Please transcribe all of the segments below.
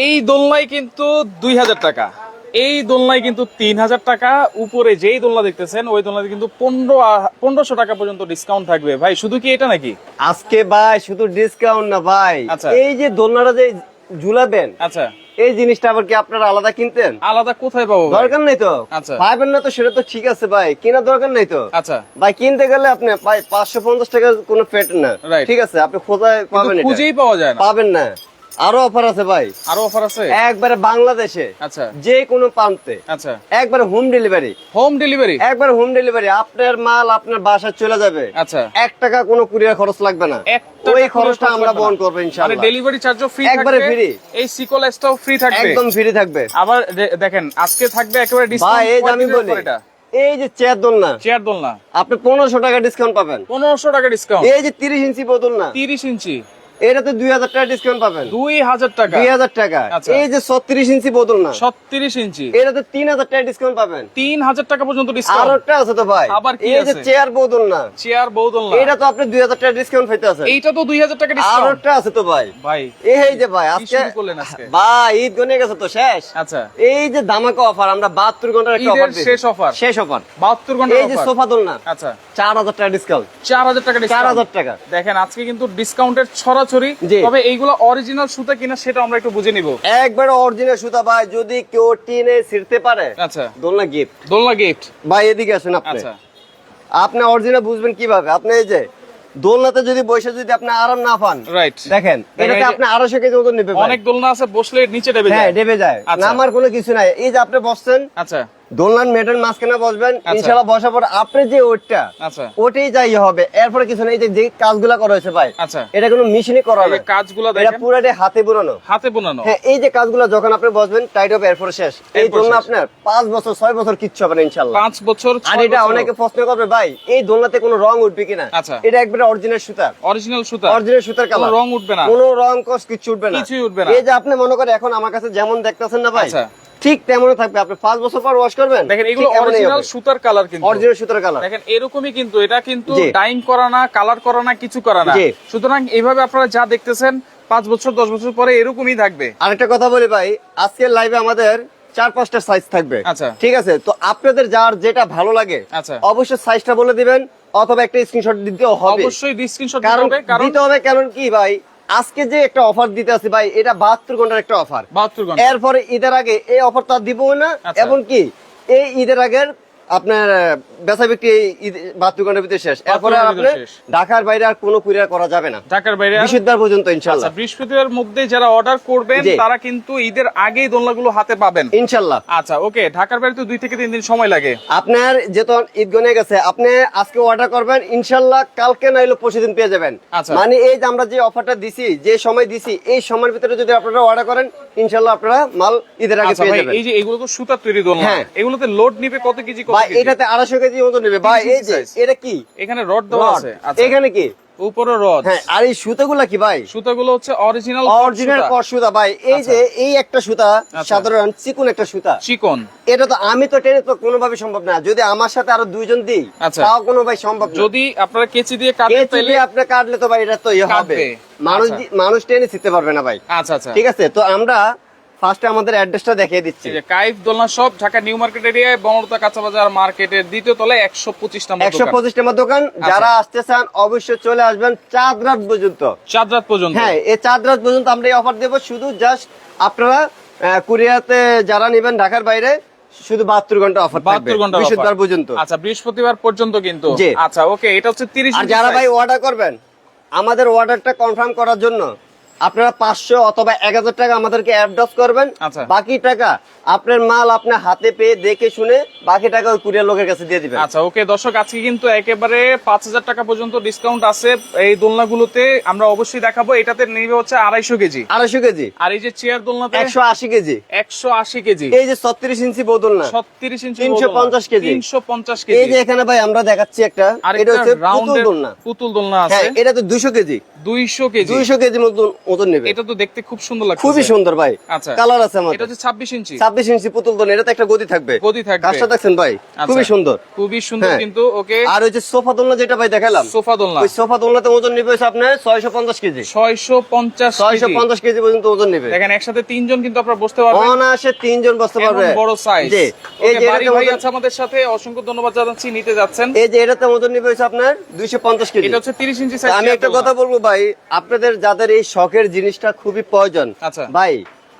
এই দোলনায় কিন্তু 2000 টাকা, এই দোলনায় কিন্তু 3000 টাকা, উপরে যেই দোলনা দেখতেছেন ওই দোলনাতে কিন্তু 1500 টাকা পর্যন্ত ডিসকাউন্ট থাকবে। ভাই শুধু কি এটা নাকি আজকে ভাই শুধু ডিসকাউন্ট না ভাই, আচ্ছা। এই যে দোলনাটা যে ঝুলাবেন, আচ্ছা এই জিনিসটা আবার কি আপনারা আলাদা কিনতেন? আলাদা কোথায় পাবো ভাই? দরকার নাই তো। আচ্ছা। পাবেন না তো সেটা তো ঠিক আছে ভাই, কেনার দরকার নাই তো। আচ্ছা ভাই কিনতে গেলে আপনি ভাই 550 টাকা কোনো ফেট না, Right. ঠিক আছে? আপনি খোঁজায় পাবেন, এটা খুঁজেই পাওয়া যায় না। পাবেন না। আরো অফার আছে ভাই, আরো অফার আছে? একবারে বাংলাদেশে আচ্ছা যে কোনো প্রান্তে আচ্ছা, একবারে হোম ডেলিভারি, হোম ডেলিভারি। একবার হোম ডেলিভারি। আপনার মাল আপনার বাসায় চলে যাবে, আচ্ছা 1 টাকা কোনো কুরিয়ার খরচ লাগবে না। 1 টাকা ওই খরচটা খরচ আমরা লাগবে না। বহন করবো মানে ইনশাআল্লাহ। ডেলিভারি চার্জও ফ্রি একবারে থাকবে, free। এই সিকোলেসটাও ফ্রি থাকবে, একদম ফ্রি থাকবে আবার দেখেন আজকে থাকবে একেবারে ভাই। ডিসকাউন্ট। এই যে আমি বলি, এই যে চেয়ার দোলনা চেয়ার দোলনা আপনি 1500 টাকা ডিসকাউন্ট পাবেন। 1500 টাকা ডিসকাউন্ট। এই যে 30 ইঞ্চি বোতল না, 30 ইঞ্চি এটাতে 2000 টাকা ডিসকাউন্ট পাবেন। 2000 টাকা। 2000 টাকা। আচ্ছা। এই যে 36 ইঞ্চি বোতল না, 36 ইঞ্চি এটাতে 3000 টাকা ডিসকাউন্ট পাবেন। 3000 টাকা পর্যন্ত আর ডিসকাউন্ট। একটা আছে তো ভাই, আবার কি এই যে আছে? চেয়ার বোতল না, চেয়ার বৌদোলনা, এটা তো আপনি 2000 টাকা ডিসকাউন্ট পাইতে আছে। এইটা তো 2000 টাকা আর ডিসকাউন্ট। একটা আছে তো ভাই, ভাই এই যে ভাই কি আজকে শুরু করলেন আজকে? ভাই ঈদ গনে গেছে তো শেষ। আচ্ছা এই যে ধামাকা অফার, আমরা 72 ঘন্টার একটা ঈদের অফার দিই। শেষ offer। শেষ অফার। 72 ঘন্টা এই যে অফার। সোফা দোলনা আচ্ছা 4000 টাকা ডিসকাউন্ট। 4000 টাকা ডিসকাউন্ট। 4000 টাকা। দেখেন আজকে কিন্তু ডিসকাউন্টের ছড়াছড়ি। জি। তবে এইগুলো অরিজিনাল সুতা কিনা সেটা আমরা একটু বুঝে নিব। একবার অরিজিনাল সুতা ভাই, যদি কেউ টিনে ছিড়তে পারে আচ্ছা দোলনা গিফট। দোলনা গিফট। ভাই এদিকে আসেন আপনি। আচ্ছা আপনি অরিজিনাল বুঝবেন কিভাবে? আপনি এই যে দোলনাতে যদি বসে যদি আপনি আরাম না পান, রাইট। দেখেন এটাতে এই যে আপনি 250 কেজি মতো নেবে ভাই। অনেক দোলনা আছে বসলে নিচে দেবে হ্যাঁ যায়। ডেবে যায়, আচ্ছা। নামার কোনো কিছু নাই। এই যে আপনি বসছেন আচ্ছা দোলনার মেডেল মাঝখানে বসবেন, আচ্ছা। ইনশাআল্লাহ বসার পর আপনি যে ওইটা আচ্ছা ওটাই যাই হবে। এরপরে কিছু নেই। যে কাজগুলা করা হয়েছে ভাই, আচ্ছা। এটা কোনো মেশিনে করা এই না, যে কাজগুলো এটা দেখেন পুরোটাই হাতে বোনানো। হাতে বোনানো। হ্যাঁ এই যে কাজগুলো যখন আপনি বসবেন টাইট হবে, এরপরে শেষ। এই এরপর দোলনা শেষ। আপনার 5 বছর 6 বছর কিচ্ছু হবে না ইনশাআল্লাহ। 5 বছর আর 6 এটা বছর। অনেকে প্রশ্ন করবে ভাই এই দোলনাতে কোনো রং উঠবে কিনা। আচ্ছা। এটা একবারে অরিজিনাল সুতা, অরিজিনাল সুতা, অরিজিনাল সুতার কোনো কালার, রং উঠবে না। কোনো রং কস কিছু উঠবে না, কিছুই উঠবে না। এই যে আপনি মনে করেন এখন আমার কাছে যেমন দেখতেছেন না ভাই, আচ্ছা। ঠিক তেমনই থাকবে। আপনি 5 বছর পর ওয়াশ করবেন, দেখেন এগুলো অরিজিনাল সুতার কালার কিন্তু। অরিজিনাল সুতার কালার। দেখেন এরকমই কিন্তু, এটা কিন্তু জি। ডাইং করা না, কালার করা না, কিছু করা না। জি। সুতরাং এইভাবে আপনারা যা দেখতেছেন 5 বছর 10 বছর পরে এরকমই থাকবে। আরেকটা কথা বলি ভাই, আজকের লাইভে আমাদের 4-5টা সাইজ থাকবে। আচ্ছা। ঠিক আছে, তো আপনাদের যার যেটা ভালো লাগে আচ্ছা। অবশ্যই সাইজটা বলে দিবেন, অথবা একটা স্ক্রিনশট দিতেও হবে। অবশ্যই স্ক্রিনশট দিতে কারণ হবে, কারণ দিতে হবে, কারণ কি ভাই আজকে যে একটা অফার দিতে আছে ভাই, এটা 72 ঘন্টার একটা অফার। 72 ঘন্টা। এরপরে ঈদের আগে এই অফার তো আর দিব না। আচ্ছা। এবং কি এই ঈদের আগের আপনার বেচা বিক্রি 72 ঘন্টার ভিতরে শেষ। এরপরে আর ঘন্টার আপনি ভিতরে শেষ। ঢাকার বাইরে আর কোনো কুরিয়ার করা যাবে না, ঢাকার বাইরে আর- বৃহস্পতিবার পর্যন্ত ইনশাআল্লাহ। আচ্ছা বৃহস্পতিবার মধ্যে যারা অর্ডার করবেন জি। তারা কিন্তু ঈদের আগেই দোলনাগুলো হাতে পাবেন ইনশাআল্লাহ। আচ্ছা ওকে। ঢাকার বাইরে তো 2 থেকে 3 দিন সময় লাগে। আপনার যেহেতু ঈদ গনে গেছে, আপনি আজকে অর্ডার করবেন, ইনশাআল্লাহ কালকে না হলে পরশুদিন পেয়ে যাবেন। আচ্ছা। মানে এই যে আমরা যে অফারটা দিছি, যে সময় দিছি, এই সময়ের ভিতরে যদি আপনারা অর্ডার করেন ইনশাআল্লাহ আপনারা মাল ঈদের আগে আচ্ছা পেয়ে ভাই, যাবেন। এই যে এগুলো তো সুতার তৈরি দোলনা, হ্যাঁ। এগুলোতে লোড নিবে কত কেজি কত ভাই কেজি? এটাতে 250 কেজি মতো নেবে ভাই। এই যে size। এটা কি এখানে রড দেওয়া রড, আছে। আচ্ছা এখানে কি উপরে রড। হ্যাঁ, আর এই সুতাগুলা কি ভাই সুতাগুলো হচ্ছে অরিজিনাল অরিজিনাল কট সুতা ভাই। এই যে এই একটা সুতা সাধারণ চিকন একটা সুতা, চিকন। এটা তো আমি তো টেনে তো কোনোভাবে সম্ভব না। যদি আমার সাথে আরো 2 জন দিই আচ্ছা। তাও কোনো ভাই সম্ভব না। যদি আপনারা কেচি দিয়ে কাটেন কেচি তাহলে দিয়ে আপনি কাটলে তো ভাই এটা তো ইয়ে হবে, কাটবে। মানুষ আচ্ছা। মানুষ টেনে শিখতে পারবে না ভাই। আচ্ছা আচ্ছা। ঠিক আছে, তো আমরা ফার্স্টে আমাদের অ্যাড্রেসটা দেখিয়ে দিচ্ছি। এই যে কাইফ দোলনা শপ, ঢাকা নিউ মার্কেট এরিয়ায় বনলতা কাঁচা বাজার মার্কেটের দ্বিতীয় তলায় 125 নম্বর দোকান। 125 নম্বর দোকান। যারা আসতে চান অবশ্যই চলে আসবেন চাঁদ রাত পর্যন্ত। চাঁদ রাত পর্যন্ত। হ্যাঁ, এই চাঁদ রাত পর্যন্ত আমরা এই অফার দেবো। শুধু জাস্ট আপনারা কুরিয়াতে যারা নেবেন ঢাকার বাইরে, শুধু 72 ঘন্টা অফার থাকবে 72 ঘন্টা বৃহস্পতিবার পর্যন্ত। আচ্ছা বৃহস্পতিবার পর্যন্ত কিন্তু। জি। আচ্ছা ওকে, এটা হচ্ছে 30 আর ইঞ্চি যারা size। ভাই অর্ডার করবেন, আমাদের অর্ডারটা কনফার্ম করার জন্য আপনারা 500 অথবা 1000 টাকা আমাদেরকে অ্যাডভান্স করবেন। আচ্ছা। বাকি টাকা আপনার মাল আপনার হাতে পেয়ে দেখে শুনে বাকি টাকা ওই কুরিয়ার লোকের কাছে দিয়ে দিবেন। আচ্ছা ওকে দর্শক, আজকে কিন্তু একেবারে 5000 টাকা পর্যন্ত ডিসকাউন্ট আছে এই দোলনাগুলোতে। আমরা অবশ্যই দেখাবো। এটাতে নিবে হচ্ছে 250 কেজি, 250 কেজি, আর এই যে চেয়ার দোলনাতে 180 কেজি, 180 কেজি, এই যে 36 ইঞ্চি বোতল না, 36 ইঞ্চি 350 কেজি, 350 এই কেজি। যে এখানে ভাই আমরা দেখাচ্ছি একটা, আর এটা হচ্ছে পুতুল রাউন্ডের দোলনা। পুতুল দোলনা আছে। হ্যাঁ, এটা তো 200 কেজি, 200 কেজি 200 কেজি মতন ওজন নেবে। এটা তো দেখতে খুব সুন্দর লাগছে, খুবই সুন্দর ভাই। আচ্ছা, কালার আছে আমাদের। এটা হচ্ছে 26 ইঞ্চি 26 ইঞ্চি পুতুল দোলনা, এটাতে একটা গদি থাকবে। গদি থাকবে, কাজটা দেখছেন ভাই, আচ্ছা, খুবই সুন্দর, খুবই সুন্দর হ্যাঁ। কিন্তু। ওকে, আর ওই যে সোফা দোলনা যেটা ভাই দেখালাম, সোফা দোলনা, ওই সোফা দোলনাতে ওজন নেবে হচ্ছে আপনার 650 কেজি 650 কেজি পর্যন্ত ওজন নেবে। দেখেন একসাথে তিনজন কিন্তু আপনারা বসতে পারবেন, অনায়াসে 3 জন বসতে পারবে, এমন বড় সাইজ। জি। এই এই যে বাড়ি এটাতে ভাই ওজন- আছে আমাদের সাথে, অসংখ্য ধন্যবাদ জানাচ্ছি, নিতে যাচ্ছেন। এই যে এটাতে ওজন নেবে হচ্ছে আপনার 250 কেজি। এটা হচ্ছে 30 ইঞ্চি সাইজ। আমি একটা কথা বলবো ভাই, আপনাদের যাদের এই শখের জিনিসটা খুবই প্রয়োজন, আচ্ছা ভাই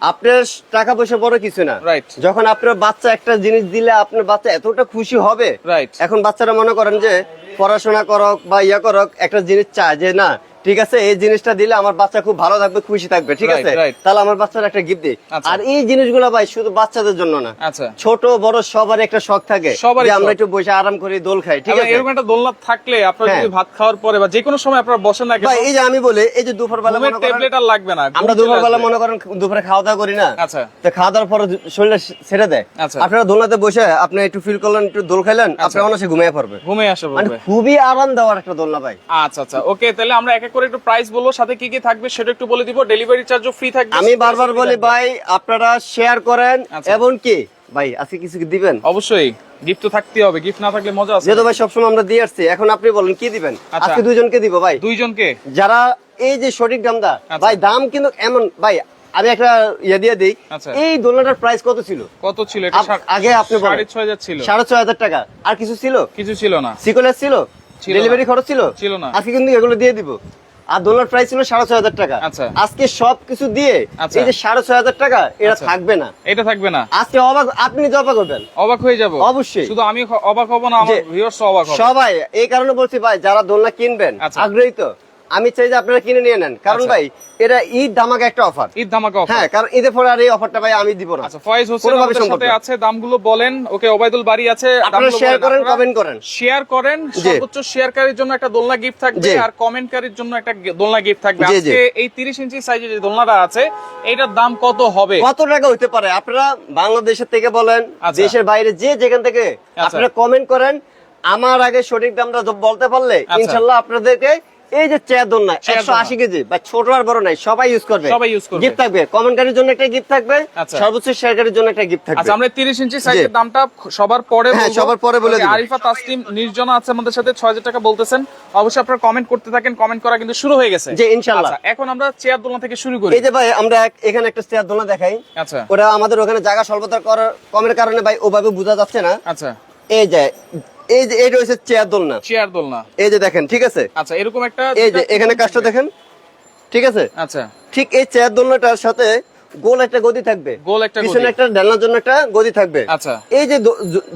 আপনার টাকা পয়সা বড় কিছু না, রাইট, যখন আপনার বাচ্চা একটা জিনিস দিলে আপনার বাচ্চা এতটা খুশি হবে। রাইট, এখন বাচ্চারা মনে করেন যে পড়াশোনা করক বা ইয়া করক, একটা জিনিস চায় যে না ঠিক আছে এই জিনিসটা দিলে আমার বাচ্চা খুব ভালো থাকবে, খুশি থাকবে, ঠিক Right, আছে, right. তাহলে আমার বাচ্চার একটা গিফট দিই। আচ্ছা। আর এই জিনিসগুলো ভাই শুধু বাচ্চাদের জন্য না, আচ্ছা, ছোট বড় সবার একটা শখ থাকে সবারই যে আমরা শখ। একটু বসে আরাম করি, দোল খাই, ঠিক এবং আছে এরকম একটা দোলনা থাকলে আপনারা হ্যাঁ। যদি ভাত খাওয়ার পরে বা যে কোনো সময় আপনারা বসেন না কেন, ভাই। এই যে আমি বলি, এই যে দুপুরবেলা মনে করেন ট্যাবলেট আর লাগবে না, ঘুম আমরা চলে দুপুরবেলা আসবে। মনে করেন দুপুরে খাওয়া দাওয়া করি না, আচ্ছা, তো খাওয়া দাওয়ার পরে শরীরটা ছেড়ে দেয়, আচ্ছা। আপনারা দোলনাতে বসে আপনি একটু ফিল করলেন, একটু দোল খাইলেন, আপনার অনায়াসে ঘুমিয়ে পড়বে, ঘুমে আসে মানে বলবে। খুবই আরাম দেওয়ার একটা দোলনা ভাই। আচ্ছা আচ্ছা, ওকে, তাহলে আমরা এক এক করে একটু প্রাইস বলবো, সাথে কি কি থাকবে সেটা একটু বলে দিব। ডেলিভারি চার্জও ফ্রি থাকবে। আমি বারবার বলি ভাই আপনারা শেয়ার করেন, আচ্ছা। এবং কি ভাই আজকে কিছু কি দিবেন? অবশ্যই গিফট তো থাকতে হবে, গিফট না থাকলে মজা আছে। যেহেতু ভাই সবসময় আমরা দিয়ে আসছি, এখন আপনি বলেন কি দিবেন? আচ্ছা। আজকে দুইজনকে দিব ভাই, দুইজনকে। যারা এই যে সঠিক দামটা আচ্ছা। ভাই, দাম কিন্তু এমন ভাই, আমি একটা ইয়ে দিয়ে দিই, আচ্ছা। এই দোলনাটার প্রাইস কত ছিল? কত ছিল এটা? আগে আপনি বলেন। 6,500 ছিল। 6,500 টাকা। আর কিছু ছিল? কিছু ছিল না। সিকোলেস ছিল? ছিল না। ডেলিভারি খরচ ছিল? ছিল না। আজকে কিন্তু এগুলো দিয়ে দিব। আর দোলনার প্রাইস ছিল 6,500 টাকা। আচ্ছা। আজকে সবকিছু দিয়ে আচ্ছা। এই যে 6,500 টাকা এটা আচ্ছা। থাকবে না। এটা থাকবে না। আজকে অবাক, আপনি যে অবাক হবেন, অবাক হয়ে যাব। অবশ্যই। শুধু আমি অবাক হব না, আমার যে- ভিউয়ার্স অবাক হবে। সবাই। এই কারণে বলছি ভাই, যারা দোলনা কিনবেন আচ্ছা। আগ্রহী তো, আমি চাই যে আপনারা কিনে নিয়ে নেন, কারণ আচ্ছা। ভাই এটা ঈদ ধামাকা একটা অফার। ঈদ ধামাকা অফার। হ্যাঁ, কারণ ঈদের পরে আর এই অফারটা ভাই আমি দিব না। আচ্ছা, ফয়েজ হোসেন কোনোভাবে আমাদের সম্ভব সাথে না। আছে, দামগুলো বলেন। ওকে, ওবাইদুল বাড়ি আছে, আপনারা শেয়ার করেন, কমেন্ট করেন। শেয়ার করেন, জি। সর্বোচ্চ শেয়ারকারীর জন্য একটা দোলনা গিফট থাকবে, জি। আর কমেন্টকারীর জন্য একটা দোলনা গিফট থাকবে। জি, জি। আজকে এই 30 ইঞ্চি সাইজের যে দোলনাটা আছে, এটার দাম কত হবে? কত টাকা হইতে পারে আপনারা বাংলাদেশের থেকে বলেন, আচ্ছা। দেশের বাইরে যে যেখান থেকে আচ্ছা। আপনারা কমেন্ট করেন, আমার আগে সঠিক দামটা বলতে পারলে আচ্ছা। ইনশাল্লাহ আপনাদেরকে এই যে চেয়ার দোলনা চেয়ার 180 কেজি বা ছোট আর বড় নাই, সবাই ইউজ করবে। সবাই use করবে। গিফট থাকবে, কমেন্টকারীর জন্য একটা গিফট থাকবে, আচ্ছা। সর্বোচ্চ শেয়ারকারীর জন্য একটা গিফট থাকবে। আচ্ছা, আমরা 30 ইঞ্চি সাইজের জি। দামটা সবার পরে হ্যাঁ, বলবো। সবার পরে বলে ওকে, দিব। আরিফা তাসলিম নির্জনা আছে আমাদের সাথে, 6,000 টাকা বলতেছেন। অবশ্যই আপনারা কমেন্ট করতে থাকেন, কমেন্ট করা কিন্তু শুরু হয়ে গেছে। জি, ইনশাআল্লাহ। আচ্ছা, এখন আমরা চেয়ার দোলনা থেকে শুরু করি। এই যে ভাই আমরা এখানে একটা চেয়ার দোলনা দেখাই, আচ্ছা ওটা আমাদের ওখানে জায়গা স্বল্পতা কমের কারণে ভাই ওভাবে বোঝা যাচ্ছে না। আচ্ছা, এই যে এইটা হচ্ছে চেয়ার দোলনা, চেয়ার দোলনা। এই যে দেখেন, ঠিক আছে, আচ্ছা, এরকম একটা এই যে এখানে কাজটা দেখেন, ঠিক আছে, আচ্ছা, ঠিক এই চেয়ার দোলনাটার সাথে গোল একটা গদি থাকবে, গোল একটা গদি। পিছনে একটা ডালনার জন্য একটা গদি থাকবে। আচ্ছা, এই যে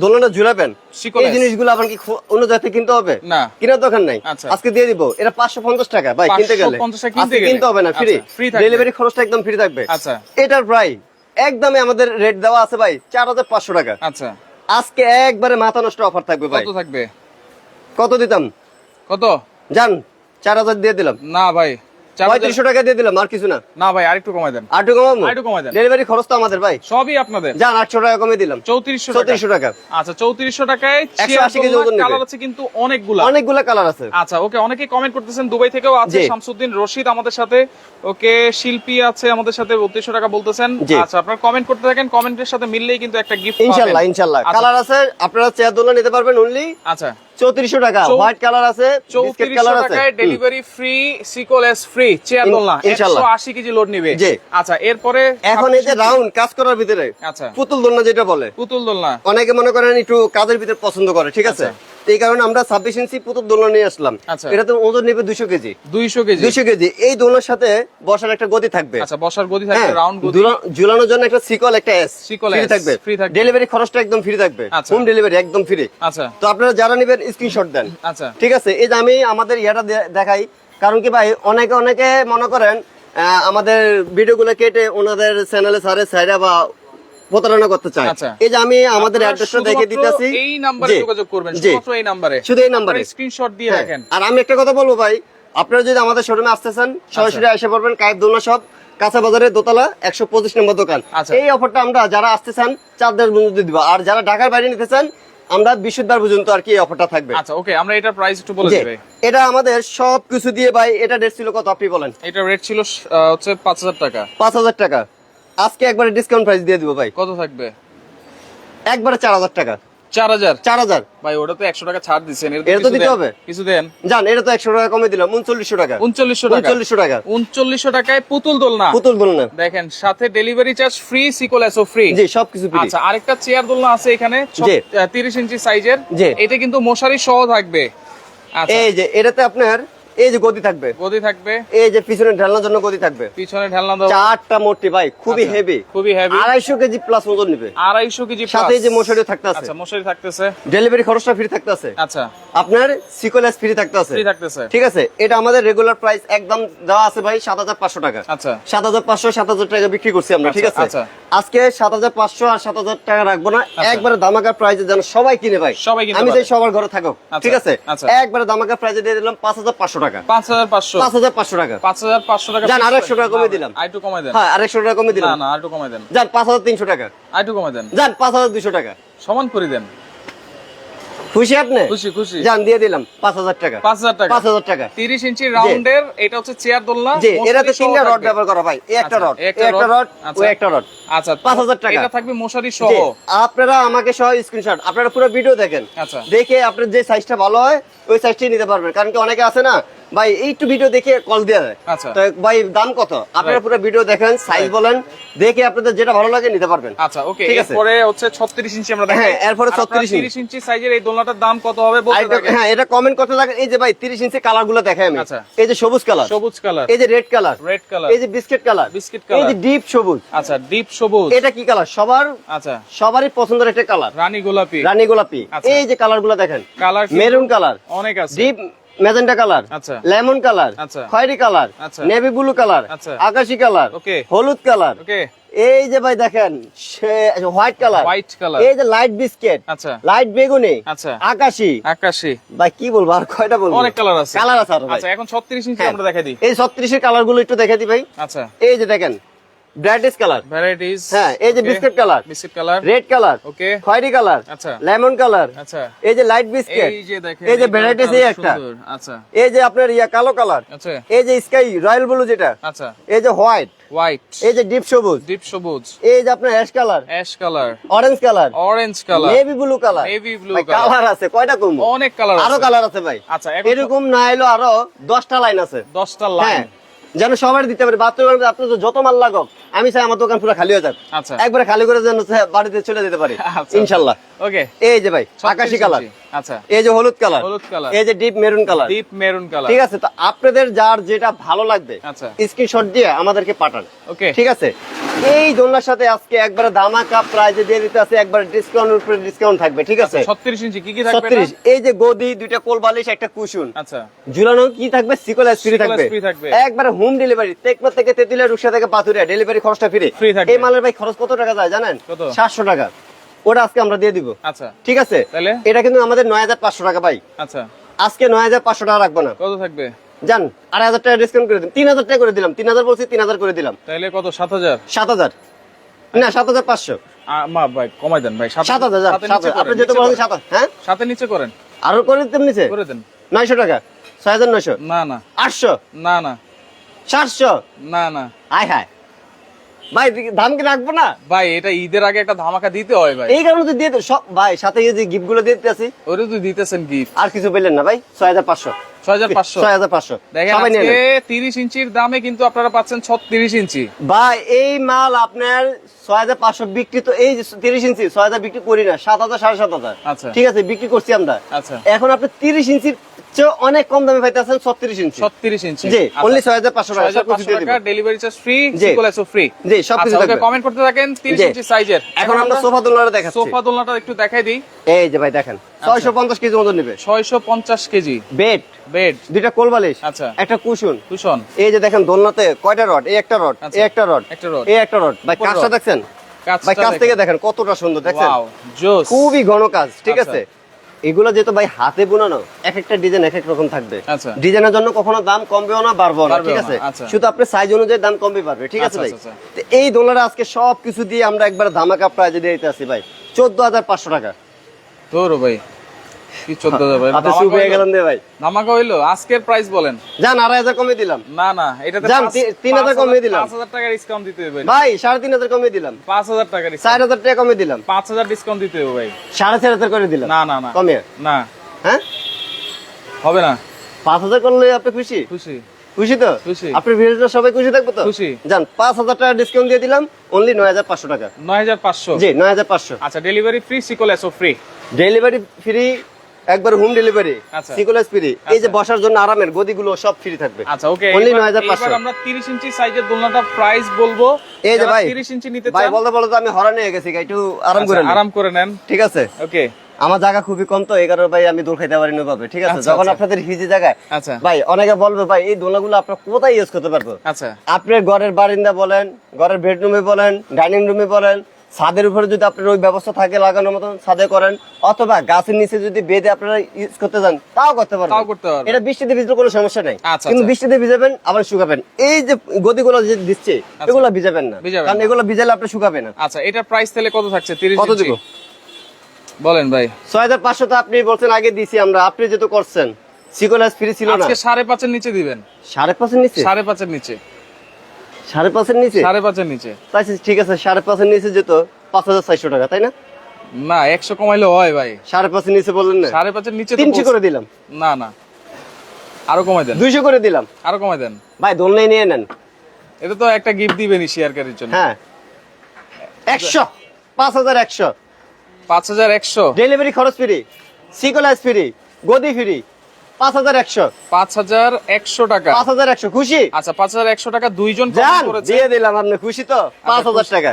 দোলনা ঝুলাবেন, শিকলেস। এই জিনিসগুলো আবার কি অন্য জায়গায় কিনতে হবে? না। কেনার দরকার নাই, আচ্ছা। আজকে দিয়ে দিব। এটা 550 টাকা ভাই, কিনতে গেলে 550 টাকা কিনতে আজকে গেলে। কিনতে হবে না, ফ্রি। আচ্ছা, free থাকবে। ডেলিভারি খরচটা একদম ফ্রি থাকবে। আচ্ছা, এটার প্রাইস একদমই আমাদের রেট দেওয়া আছে ভাই 4,500 টাকা। আচ্ছা, আজকে একবারে মাথা নষ্ট অফার থাকবে ভাই। কত থাকবে? কত দিতাম কত? জান? 4,000 দিয়ে দিলাম, না ভাই, 3500 টাকা দিয়ে দিলাম, আর কিছু না। না ভাই, আরেকটু কমাই দেন। আরেকটু কমাবো? আরেকটু কমাই দেন। ডেলিভারি খরচ তো আমাদের ভাই, সবই আপনাদের। জান 800 টাকা কমিয়ে দিলাম, 3400 3400 টাকা। আচ্ছা, 3400 টাকায় 180 কেজি ওজন নেবে। কালার আছে কিন্তু অনেকগুলা। অনেকগুলা কালার আছে। আচ্ছা, ওকে, অনেকে কমেন্ট করতেছেন, দুবাই থেকেও আছে জি। শামসুদ্দিন রশিদ আমাদের সাথে। ওকে, শিল্পী আছে আমাদের সাথে, 3200 টাকা বলতেছেন। জি। আচ্ছা, আপনারা কমেন্ট করতে থাকেন, কমেন্টের সাথে মিললেই কিন্তু একটা গিফট ইনশাআল্লাহ, ইনশাআল্লাহ। কালার আছে, আপনারা চেয়ার দোলনা নিতে পারবেন অনলি আচ্ছা, 3400 টাকা। হোয়াইট কালার আছে, বিস্কিট 3400 কালার আছে। টাকায় ডেলিভারি ফ্রি, সিকোলেস ফ্রি, চেয়ার দোলনা ইনশাআল্লাহ। 180 কেজি লোড নিবে। জি। আচ্ছা, এরপরে এখন এই যে রাউন্ড কাজ করার ভিতরে আচ্ছা, পুতুল দোলনা যেটা বলে, পুতুল দোলনা। অনেকে মনে করেন একটু কাজের ভিতরে পছন্দ করে, ঠিক আছে, এই কারণে আমরা 26 ইঞ্চি পুতুল দোলনা নিয়ে আসলাম। আচ্ছা। এটাতে ওজন নেবে 200 কেজি। 200 কেজি। 200 কেজি। এই দোলনার সাথে বসার একটা গদি থাকবে। আচ্ছা, বসার গদি থাকবে, হ্যাঁ, রাউন্ড গদি। ঝুলানোর জন্য একটা সিকল, একটা এস সিকল ফ্রি S থাকবে। ফ্রি থাকবে। ডেলিভারি খরচটা একদম ফ্রি থাকবে, আচ্ছা। হোম ডেলিভারি একদম ফ্রি। আচ্ছা, তো আপনারা যারা নেবেন স্ক্রিনশট দেন। আচ্ছা, ঠিক আছে, এই যে আমি আমাদের ইয়াটা দেখাই, কারণ কি ভাই অনেকে মনে করেন আমাদের ভিডিওগুলো কেটে ওনাদের চ্যানেলে সাইডা বা প্রতারণা করতে চায়। আচ্ছা। এই যে আমি আমাদের আপনারা অ্যাড্রেসটা দেখে শুধুমাত্র দিতেছি, এই নম্বরে জি, যোগাযোগ করবেন, জি। শুধুমাত্র এই নম্বরে, শুধু এই নম্বরে স্ক্রিনশট দিয়ে হ্যাঁ। রাখেন। আর আমি একটা কথা বলবো ভাই, আপনারা যদি আমাদের শোরুমে আসতেছেন সরাসরি এসে পড়বেন, কায়েব দোলনা শপ, কাঁচা বাজারের দোতলা 125 নম্বর দোকান। আচ্ছা। এই অফারটা আমরা যারা আসতে চান 4 দিনের মধ্যে দিব, আর যারা ঢাকার বাইরে নিতে চান আমরা বৃহস্পতিবার পর্যন্ত আর কি এই অফারটা থাকবে। আচ্ছা ওকে, আমরা এটার প্রাইস একটু বলে জি, দিবে। এটা আমাদের সবকিছু দিয়ে ভাই, এটা রেট ছিল কত আপনি বলেন? এটা রেট ছিল হচ্ছে 5000 টাকা। 5000 টাকা আজকে একবারে ডিসকাউন্ট প্রাইস দিয়ে দিব ভাই। কত থাকবে? একবারে 4000 টাকা। 4000? 4000 ভাই ওটা তো 100 টাকা ছাড় দিছেন, এটা তো দিতে হবে। কিছু দেন। জান, এটা তো 100 টাকা কমে দিলাম, 3900 টাকা। 3900 টাকা? 3900 টাকা 3900 টাকায় পুতুল দোলনা। পুতুল বলুন না। দেখেন সাথে ডেলিভারি চার্জ ফ্রি, সিকল এসো ফ্রি। জি, সবকিছু ফ্রি। আচ্ছা, আরেকটা চেয়ার দোলনা আছে এখানে জি। 30 ইঞ্চি সাইজের। জি। এটা কিন্তু মশারি সহ থাকবে। আচ্ছা, এই যে এটাতে আপনার এই যে গদি থাকবে, গদি থাকবে, এই যে পিছনে ঢালনার জন্য গদি থাকবে, পিছনে ঢালনা দাও। চারটা মোটি ভাই, খুবই আচ্ছা, হেভি, খুবই হেভি। 250 কেজি প্লাস ওজন নেবে। 250 কেজি সাথে এই যে মশারিও থাকতে আছে। আচ্ছা, মশারি থাকতেছে। ডেলিভারি খরচটা ফ্রি থাকতে আছে। আচ্ছা, আপনার সিকোলেস ফ্রি থাকতে আছে। ফ্রি থাকতেছে। ঠিক আছে, এটা আমাদের রেগুলার প্রাইস একদম দেওয়া আছে ভাই 7500 টাকা। আচ্ছা, 7500 7000 টাকা বিক্রি করছি আমরা। ঠিক আছে, আচ্ছা। আজকে 7500 আর 7000 টাকা রাখবো না, একবারে দামাকা প্রাইসে যেন সবাই কিনে ভাই। সবাই কিনতে আমি পারে। চাই সবার ঘরে থাকুক। আচ্ছা, ঠিক আছে, আচ্ছা। একবারে দামাকা প্রাইসে দিয়ে দিলাম 5500 টাকা। 5500? 5500 টাকা। 5500 টাকা। জান, আরেকশো টাকা কমিয়ে দিলাম। আরেকটু কমাই দেন। হ্যাঁ, 250 টাকা কমিয়ে না দিলাম। না, আরেকটু কমাই দেন। জান, 5300 টাকা। আরেকটু কমাই দেন। জান, 5200 টাকা। সমান করে দেন। খুশি আপনি? খুশি খুশি। জান, দিয়ে দিলাম 5000 টাকা। 5000 টাকা। 5000 টাকা। 30 ইঞ্চি রাউন্ডের, এটা হচ্ছে চেয়ার দোলনা। জি, এটাতে মশারি সহ 3টা রড থাকবে। ব্যবহার করা ভাই। এই একটা আচ্ছা, রড, এই এই একটা একটা রড, আচ্ছা। ওই একটা রড। আচ্ছা, 5000 টাকা। এটা থাকবে মশারি সহ। জি, আপনারা আমাকে সহ স্ক্রিনশট, আপনারা পুরো ভিডিও দেখেন। আচ্ছা। দেখে আপনার যে সাইজটা ভালো হয় ওই সাইজটাই নিতে পারবেন। কারণ কি অনেকে আছে না ভাই, একটু ভিডিও দেখে কল দিয়ে দেয়। আচ্ছা। তো ভাই দাম কত, আপনারা Right. পুরো ভিডিও দেখেন, সাইজ Right. বলেন, দেখে আপনাদের যেটা ভালো লাগে নিতে পারবেন। আচ্ছা ওকে, ঠিক আছে। এরপরে হচ্ছে 36 ইঞ্চি আমরা দেখাই। হ্যাঁ, এরপরে আর আপনারা 36 ইঞ্চি। 30 ইঞ্চি সাইজের এই দোলনাটার দাম কত হবে বলতে আরেকটা- থাকেন। হ্যাঁ, এটা কমেন্ট করতে থাকেন। এই যে ভাই 30 ইঞ্চি কালার গুলো দেখাই আমি। আচ্ছা। এই যে সবুজ কালার, সবুজ কালার, এই যে রেড কালার, রেড কালার, এই যে বিস্কিট কালার, বিস্কিট এই কালার, যে ডিপ সবুজ। আচ্ছা ডিপ সবুজ, এটা কি কালার? আচ্ছা সবারই পছন্দের একটা কালার, রানী গোলাপি, রানী গোলাপি। আচ্ছা। এই যে কালার গুলো দেখেন, কালার মেরুন কালার, অনেক আছে। ডিপ ম্যাজেন্টা কালার, আচ্ছা। লেমন কালার, আচ্ছা। খয়েরি কালার, আচ্ছা। নেভি ব্লু কালার, আচ্ছা। আকাশি কালার, ওকে। হলুদ কালার, ওকে, এই যে ভাই দেখেন হোয়াইট কালার, হোয়াইট কালার, এই যে লাইট বিস্কিট, আচ্ছা লাইট বেগুনি, আচ্ছা আকাশি। আকাশি, ভাই কি বলবো, আর কয়টা বলবো? অনেক কালার আছে। কালার আছে আরো ভাই। আচ্ছা, এখন 36 ইঞ্চি হ্যাঁ। আমরা দেখাই দিই। এই 36 এর কালার গুলো একটু দেখে দিই ভাই। আচ্ছা, এই যে দেখেন ব্রাইটেস্ট কালার, ভ্যারাইটিস। হ্যাঁ, এই যে biscuit colour, biscuit colour, red colour, okay, খয়েরি কালার, আচ্ছা লেমন কালার, আচ্ছা, এই যে লাইট বিস্কিট, এই যে দেখেন, এই যে এই ভ্যারাইটিস কালারটা এই একটা, সুন্দর। আচ্ছা এই যে আপনার কালো কালার, আচ্ছা এই যে স্কাই রয়্যাল ব্লু যেটা, আচ্ছা, এই যে হোয়াইট, হোয়াইট, এই যে ডিপ সবুজ, ডিপ সবুজ, এই যে আপনার ash colour, ash colour, orange colour, orange colour, navy blue colour, navy blue ভাই কালার, কালার আছে কয়টা কম? অনেক কালার আরো আছে। কালার আছে ভাই। আচ্ছা, এখন এরকম না এলো আরো 10টা লাইন আছে। 10টা হ্যাঁ, লাইন। যেন সবাই দিতে পারে। বাথরুমে আপনার যত মাল লাগুক, আমি চাই আমার দোকান পুরো খালি হয়ে যাক। আচ্ছা। একবারে খালি করে যেন বাড়িতে চলে যেতে পারি আচ্ছা। ইনশাল্লাহ। ওকে, এই যে ভাই আকাশি কালার, আচ্ছা, এই যে হলুদ কালার, হলুদ কালার, এই যে deep maroon colour. Deep maroon colour. ঠিক আছে, তো আপনাদের যার যেটা ভালো লাগবে আচ্ছা। স্ক্রিনশট দিয়ে আমাদেরকে পাঠান। ওকে, ঠিক আছে, এই দোলনার সাথে আজকে একবারে ধামাকা প্রাইজে দিয়ে দিতে আছে, একবারে ডিসকাউন্টের উপরে ডিসকাউন্ট থাকবে। ঠিক আছে, 36 ইঞ্চি কি কি থাকবে? 36, এই যে গদি, দুইটা কোল বালিশ, একটা কুশন, আচ্ছা, ঝুলানো কি থাকবে? সিকোলাস ফ্রি থাকবে। ফ্রি থাকবে। একবারে হোম ডেলিভারি, টেকমা থেকে তেতুলিয়া, রূপসা থেকে পাথুরিয়া, ডেলিভারি খরচটা ফ্রি। Free থাকবে। এই মালের ভাই খরচ কত টাকা যায় জানেন? কত? 700 টাকা। ওটা আজকে আমরা দিয়ে দিব। আচ্ছা, ঠিক আছে, তাহলে? এটা কিন্তু আমাদের 9500 টাকা ভাই। আচ্ছা, আজকে 9500 টাকা রাখবো না, কত থাকবে? জান 2500 টাকা ডিসকাউন্ট করে দিন। 3000 টাকা করে দিলাম। 3000 বলছি, 3000 করে দিলাম। তাহলে কত? 7000? 7000 না, 7500। মা ভাই কমাই দেন ভাই। 7000 সাথে নিচে আপনি করেন, যেটা নিচে বলেন করেন। 7000। হ্যাঁ, সাথে নিচে করেন, আরো করে দিতে নিচে করে দেন। 900 টাকা, 6900, না না 800, না না 700। না না হায় হায় ভাই, দাম কি রাখবো না ভাই, এটা ঈদের আগে একটা ধামাকা দিতে হয় ভাই। এই কারণে তো দিয়ে দেব সব ভাই। সাথে এই যে গিফট গুলো দিয়ে দিতেছি। ওরে তুই দিতেছেন গিফট। আর কিছু পেলেন না ভাই? 6500। 6500? 6500 দেখেন সবাই নিয়ে আজকে নেন। 30 ইঞ্চির দামে কিন্তু আপনারা পাচ্ছেন 36 ইঞ্চি। ভাই এই মাল আপনার 6500 বিক্রি, তো এই যে 30 ইঞ্চি 6000 বিক্রি করি না, 7000 7500। আচ্ছা। ঠিক আছে, বিক্রি করছি আমরা। আচ্ছা, এখন আপনি 30 ইঞ্চির চেয়ে অনেক কম দামে পাইতেছেন 36 ইঞ্চি। 36 ইঞ্চি। জি, only 6500 টাকা, সব কিছু 6500 দিয়ে দিব। টাকা, ডেলিভারি চার্জ ফ্রি, জি। সিকোলেসও ফ্রি। জি, সবকিছু আচ্ছা, ওকে, থাকবে। কমেন্ট করতে থাকেন 30 জি। ইঞ্চি সাইজের। এখন আমরা সোফা দোলনাটা দেখাচ্ছি। সোফা দোলনাটা একটু দেখাই দিই। এই যে ভাই দেখেন, 650 কেজি ওজন নেবে। 650 কেজি বেড, বেড, দুইটা কোল বালিশ, আচ্ছা, একটা কুশন। কুশন, এই যে দেখেন দোলনাতে কয়টা রড? এই একটা রড, আচ্ছা। এই একটা রড, একটা রড, এই একটা রড। ভাই উপরে কাজটা রড। দেখছেন? কাজটা ভাই কাজ দেখেন। থেকে দেখেন কতটা সুন্দর, দেখছেন? ওয়াও, জোস। খুবই ঘন কাজ। ঠিক আচ্ছা। আছে, এগুলো যেহেতু ভাই হাতে বোনানো, এক একটা ডিজাইন এক এক রকম থাকবে। আচ্ছা। ডিজাইনের জন্য কখনো দাম কমবেও না, বাড়বেও না। বাড়বেও ঠিক না, আছে, আচ্ছা। শুধু আপনার সাইজ অনুযায়ী দাম কমবে বাড়বে। ঠিক আছে আচ্ছা, ভাই, আচ্ছা, তো এই দোলনাটা আজকে সবকিছু দিয়ে আমরা একবার ধামাকা প্রাইজে দিয়ে দিতে আসি ভাই 14500 টাকা। ধরো ভাই কি 14,000 ভাই আপনি চুপ হয়ে গেলেন রে ভাই। ধামাকা হইলো। আজকের প্রাইস বলেন। যান 2,500 কমে দিলাম। না না এটাতে যান 3,000 কমে দিলাম 5,000 টাকা ডিসকাউন্ট দিতে হবে ভাই। 3,500 কমে দিলাম। 5,000 টাকা ডিসকাউন্ট। 4,000 টাকা কমে দিলাম। 5,000 ডিসকাউন্ট দিতে হবে ভাই। 4,500 করে দিলাম। না না না কমে না হ্যাঁ হবে না। 5,000 করলে আপনি খুশি? খুশি খুশি তো? খুশি। আপনার ভিউয়াররা সবাই খুশি থাকবে তো? খুশি। যান 5,000 টাকা ডিসকাউন্ট দিয়ে দিলাম, অনলি 9,500 টাকা। 9,500 জি 9,500। আচ্ছা ডেলিভারি ফ্রি, সিকোলেসও ফ্রি। ডেলিভারি ফ্রি, একবার হোম ডেলিভারি, আচ্ছা। সিকোলেস ফ্রি। এই যে বসার জন্য আরামের গদিগুলো সব ফ্রি থাকবে। আচ্ছা ওকে অনলি এবার 9,500। আমরা 30 ইঞ্চি সাইজের দোলনাটা প্রাইস বলবো। এই যে যারা ভাই 30 ইঞ্চি নিতে ভাই চান বলতে বলতে আমি হরান হয়ে গেছি, একটু আরাম করে আচ্ছা, নিন। আরাম করে নেন। ঠিক আছে, ওকে আমার জায়গা খুবই কম তো এই কারণে ভাই আমি দোল খাইতে পারি না পাবে। ঠিক আছে, আচ্ছা, যখন আচ্ছা। আপনাদের হিজি জায়গায় আচ্ছা ভাই অনেকে বলবে ভাই এই দোলনাগুলো আপনারা কোথায় ইউজ করতে পারবো? আচ্ছা আপনার ঘরের বারিন্দা বলেন, ঘরের বেডরুমে বলেন, ডাইনিং রুমে বলেন, ছাদের উপরে যদি আপনার ওই ব্যবস্থা থাকে লাগানোর মতন ছাদে করেন, অথবা গাছের নিচে যদি বেঁধে আপনারা ইউজ করতে যান তাও করতে পারবেন। তাও করতে পারবেন। এটা বৃষ্টিতে ভিজলে কোনো সমস্যা নাই, আচ্ছা, কিন্তু আচ্ছা। বৃষ্টিতে ভিজাবেন আবার শুকাবেন। এই যে গদিগুলো যে দিচ্ছে এগুলো ভিজাবেন না, ভিজাবেন কারণ না। এগুলো ভিজালে আপনি শুকাবে না। আচ্ছা এটার প্রাইস তাহলে কত থাকছে? 30 কত ইঞ্চি দিব? বলেন ভাই। 6,500 তো আপনি বলছেন আগে দিছি আমরা, আপনি যেহেতু করছেন সিকোলাস ফ্রি ছিল না। আজকে 5.5 এর নিচে দিবেন। 5.5 এর নিচে? 5.5 এর নিচে। 5.5 এর নিচে? 5.5 এর নিচে। তাই ঠিক আছে, 5.5 এর নিচে যেত 5,400 টাকা, তাই না? না 100 কমাইলে হয় ভাই। 5.5 এর নিচে বললেন না? 5.5 এর নিচে তো 300 করে দিলাম। না না আরো কমাই দেন। 200 করে দিলাম। আরো কমাই দেন ভাই দোলনাই নিয়ে নেন। এটা তো একটা গিফট দিবেনই শেয়ারকারীর জন্য। হ্যাঁ 100, 5,100 5,100 ডেলিভারি খরচ ফ্রি, সিকোলাস ফ্রি, গদি ফ্রি। 5,100 5,100 টাকা। 5,100 খুশি? আচ্ছা 5,100 টাকা দুইজন জান কমেন্ট করেছে। দিয়ে দিলাম, আপনি খুশি তো? 5,000 টাকা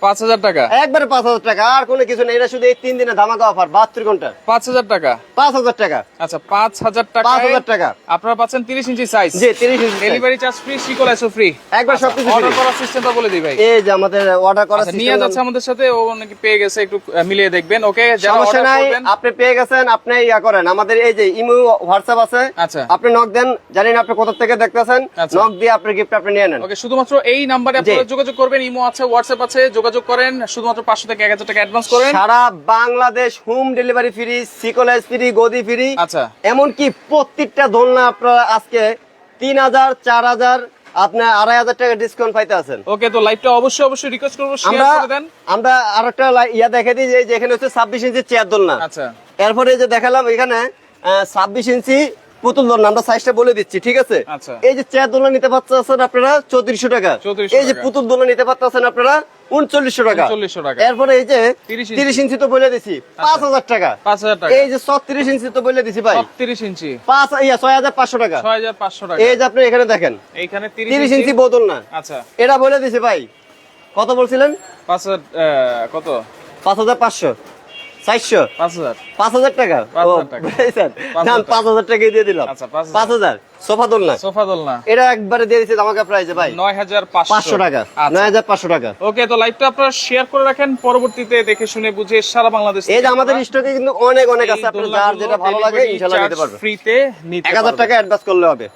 5,000 টাকা। একবারে 5,000 টাকা, আর কোনো কিছু নেই। এটা শুধু এই 3 দিনে ধামাকা অফার, 72 ঘন্টা। 5,000 টাকা। 5,000 টাকা। আচ্ছা 5,000 টাকা। 5,000 টাকা। আপনারা পাচ্ছেন 30 ইঞ্চি সাইজ। জি 30 ইঞ্চি ডেলিভারি চার্জ ফ্রি, সিকোলেসও ফ্রি। একবার সবকিছু free। অর্ডার করার সিস্টেমটা বলে দিই ভাই। এই যে আমাদের অর্ডার করা আচ্ছা নিয়ে যাচ্ছে আমাদের সাথে, ও নাকি পেয়ে গেছে, একটু মিলিয়ে দেখবেন। ওকে যারা সমস্যা অর্ডার নাই, করবেন। আপনি পেয়ে গেছেন, আপনি ইয়া করেন, আমাদের এই যে ইমো হোয়াটসঅ্যাপ আছে, আচ্ছা আপনি নক দেন, জানেন আপনি কোথা থেকে দেখতেছেন, আচ্ছা। নক দিয়ে আপনার গিফট আপনি নিয়ে নেন। ওকে শুধুমাত্র এই নাম্বারে আপনারা যোগাযোগ করবেন। ইমো আছে, হোয়াটসঅ্যাপ আছে, যোগাযোগ করেন। শুধুমাত্র 500 থেকে 1,000 টাকা অ্যাডভান্স করেন। সারা বাংলাদেশ হোম ডেলিভারি ফ্রি, সিকোলাস ফ্রি, গদি ফ্রি। আচ্ছা এমনকি প্রত্যেকটা দোলনা আপনারা আজকে 3,000, 4,000, আপনার 2,500 টাকা ডিসকাউন্ট পাইতে আছেন। ওকে তো লাইভটা অবশ্যই অবশ্যই রিকোয়েস্ট করব শেয়ার আমরা করে দেন। আমরা আরেকটা ইয়া দেখে দিই, যে এখানে হচ্ছে 26 ইঞ্চি চেয়ার দোলনা। আচ্ছা এরপরে এই যে দেখালাম এখানে 26 ইঞ্চি পুতুল দোলনা, আমরা সাইজটা বলে দিচ্ছি, ঠিক আছে? আচ্ছা। এই যে চেয়ার দোলনা নিতে পারতেছেন আপনারা 3400 টাকা, 3400 এই যে টাকা। পুতুল দোলনা নিতে পারতেছেন আপনারা 3900 টাকা। 3900 টাকা। এরপরে এই যে 30 30 ইঞ্চি তো বলে দিছি 5,000 টাকা। 5,000 টাকা। এই যে 36 ইঞ্চি তো বলে দিছি ভাই 30 ইঞ্চি 6,500 টাকা। 6,500 টাকা। এই যে আপনি এখানে দেখেন এইখানে 30 ইঞ্চি বোতল না, আচ্ছা এটা বলে দিছি ভাই। কত বলছিলেন? 5,000 কত? 5,500, 400, 5,000 5,000 টাকা। 5,000 টাকা। বুঝেছেন? না, 5,000 5,000 টাকাই দিয়ে দিলাম। আচ্ছা, 5,000 5,000 সোফা দোলনা, সোফা দোলনা এটা একবারে দিয়ে দিচ্ছে ধামাকা প্রাইসে ভাই, 500 টাকা, 9,500 টাকা। ওকে তো লাইভটা আপনারা শেয়ার করে রাখেন, পরবর্তীতে দেখে শুনে বুঝে সারা বাংলাদেশ এই যে আমাদের স্টকে কিন্তু অনেক অনেক আছে, আপনার যার যেটা ভালো লাগে ইনশাআল্লাহ নিতে পারবেন। ফ্রিতে নিতে 1,000 টাকা অ্যাডভান্স করলে হবে।